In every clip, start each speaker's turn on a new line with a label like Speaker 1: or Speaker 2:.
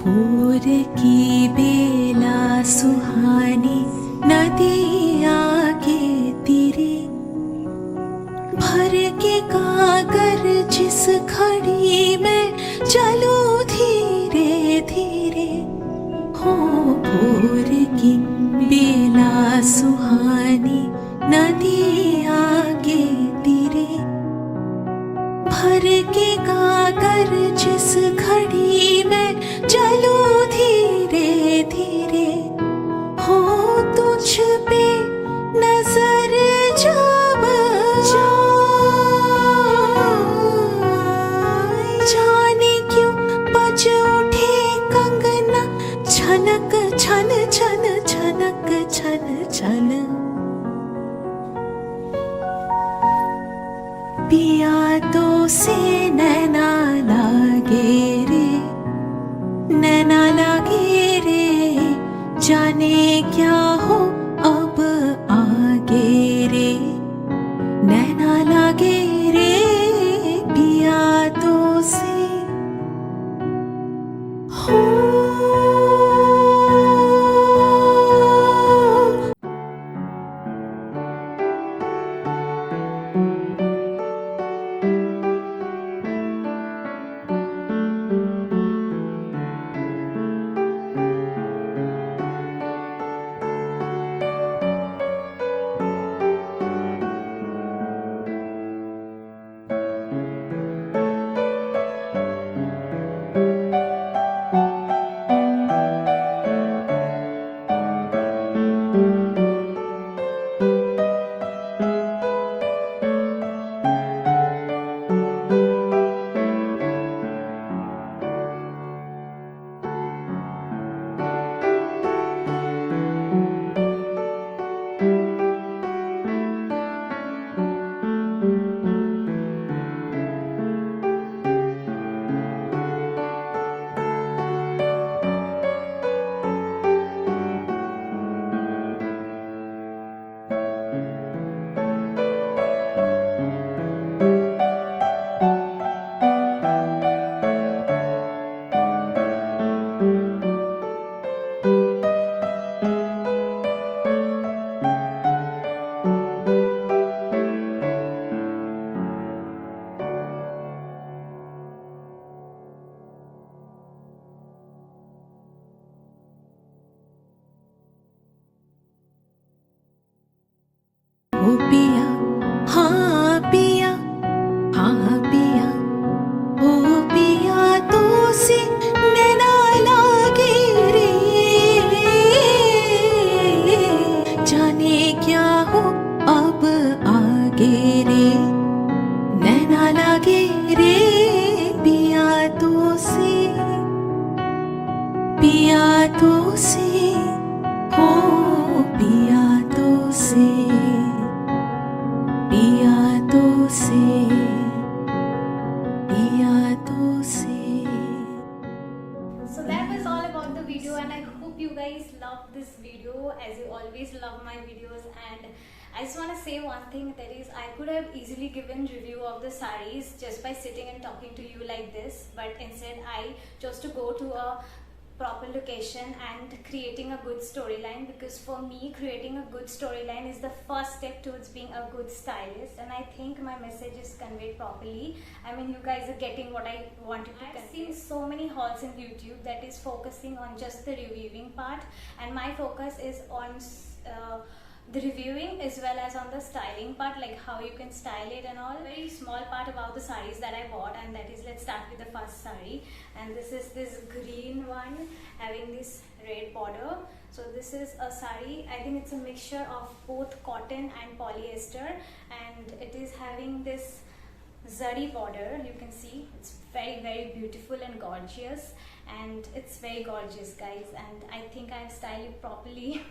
Speaker 1: भोर की बेला सुहानी नदी आगे तेरे भर के कागर जिस खड़ी में चलूं धीरे धीरे हो। भोर की बेला सुहानी नदी आगे तेरे भर के कागर जिस घड़ी में चलूं धीरे धीरे हो। तुझ पे नजर जब जाने क्यों बज उठे कंगना छनक छन छन छनक छन छन। पिया तो से नैना लागे रे, नैना लागे रे, जाने क्या हो अब आगे रे। नैना लागे रे पिया तो से हो। ओ पिया हाँ पिया, हाँ पिया, ओ पिया तो से नैना लागे रे, जाने क्या हो अब आगे रे। नैना लागे रे पिया तो से, पिया तो से हो। पिया तो से, पिया तो से, पिया तो से।
Speaker 2: So that was all about the video, and I hope you guys love this video as you always love my videos. And I just want to say one thing, that is, I could have easily given review of the sarees just by sitting and talking to you like this, but instead I chose to go to a proper location and creating a good storyline, because for me creating a good storyline is the first step towards being a good stylist, and I think my message is conveyed properly. I mean, you guys are getting what I wanted to convey. I've seen so many hauls in YouTube that is focusing on just the reviewing part, and my focus is on the reviewing as well as on the styling part, like how you can style it and all. Very small part about the sarees that I bought, and that is, let's start with the first saree, and this is this green one having this red border. So this is a saree, I think it's a mixture of both cotton and polyester, and it is having this zari border. You can see it's very beautiful and gorgeous, and it's very gorgeous, guys, and I think I've styled it properly.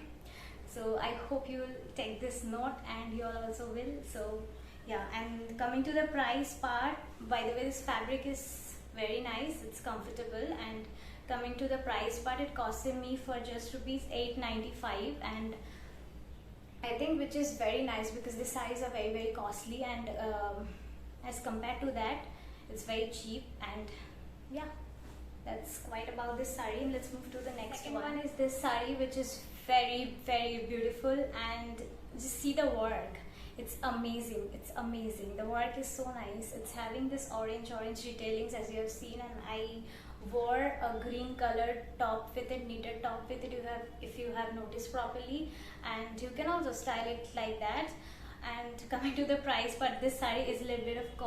Speaker 2: So I hope you will take this note, and you all also will. So yeah, and coming to the price part, by the way, this fabric is very nice, it's comfortable, and coming to the price part, it costed me for just rupees 895, and I think which is very nice, because the sarees are very costly, and as compared to that, it's very cheap. And yeah, that's quite about this sari. Let's move to the next Second one is this sari, which is very beautiful, and just see the work. It's amazing. It's amazing. The work is so nice. It's having this orange retailings as you have seen, and I wore a green colored top with it, knitted top with it, if you have noticed properly, and you can also style it like that. And coming to the price, but this saree is a little bit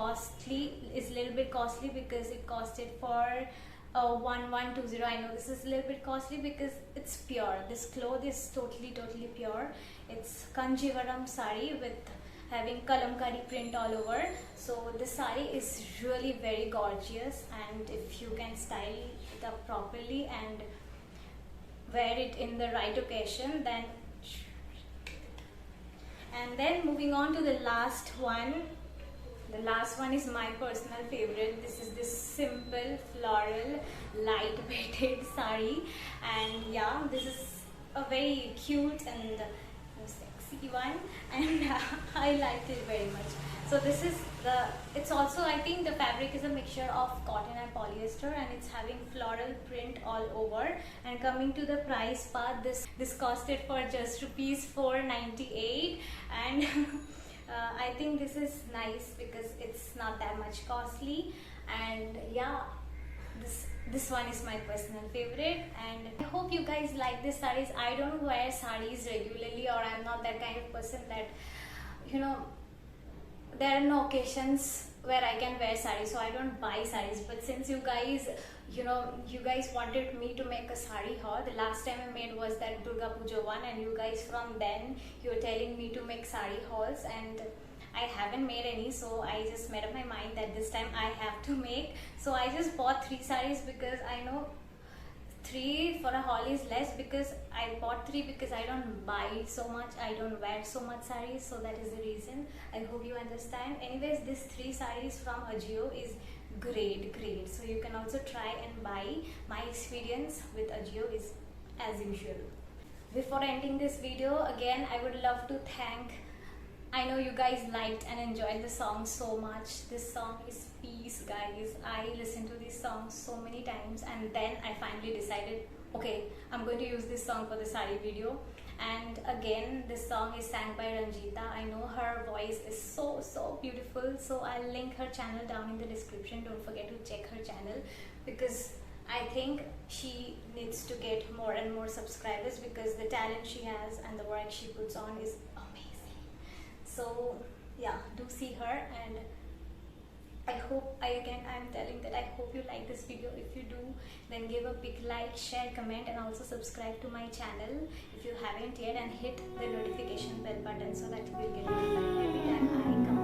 Speaker 2: costly because it costed for 1120. I know this is a little bit costly because it's pure. This cloth is totally pure. It's Kanjivaram saree with having kalamkari print all over. So this saree is really very gorgeous, and if you can style it up properly and wear it in the right occasion, then. And then moving on to the last one. The last one is my personal favorite. This is this simple floral light weighted saree, and yeah, this is a very cute and sexy one, and I liked it very much. So this is it's also, I think the fabric is a mixture of cotton and polyester, and it's having floral print all over. And coming to the price part, this costed for just ₹498, and I think this is nice because it's not that much costly. And yeah, this one is my personal favorite, and I hope you guys like this sarees. I don't wear sarees regularly, or I'm not that kind of person that, you know, there are no occasions where I can wear sarees, so I don't buy sarees. But since you guys, you guys wanted me to make a saree haul, the last time I made was that Durga Puja one, and you guys from then you were telling me to make saree hauls, and I haven't made any, so I just made up my mind that this time I have to make. So I just bought 3 sarees because I know 3 for a haul is less, because I bought 3 because I don't buy so much, I don't wear so much sarees, so that is the reason. I hope you understand. Anyways, this 3 sarees from Ajio is great, so you can also try and buy. My experience with Ajio is as usual. Before ending this video, again I would love to thank, I know you guys liked and enjoyed the song so much. This song is peace, guys. I listened to this song so many times, and then I finally decided, okay, I'm going to use this song for the saree video. And again, this song is sang by Ranjita. I know her voice is so beautiful, so I'll link her channel down in the description. Don't forget to check her channel, because I think she needs to get more and more subscribers, because the talent she has and the work she puts on is amazing. So yeah, do see her, and I hope, I'm telling that I hope you like this video. If you do, then give a big like, share, comment, and also subscribe to my channel if you haven't yet, and hit the notification bell button so that you will get notified every time I come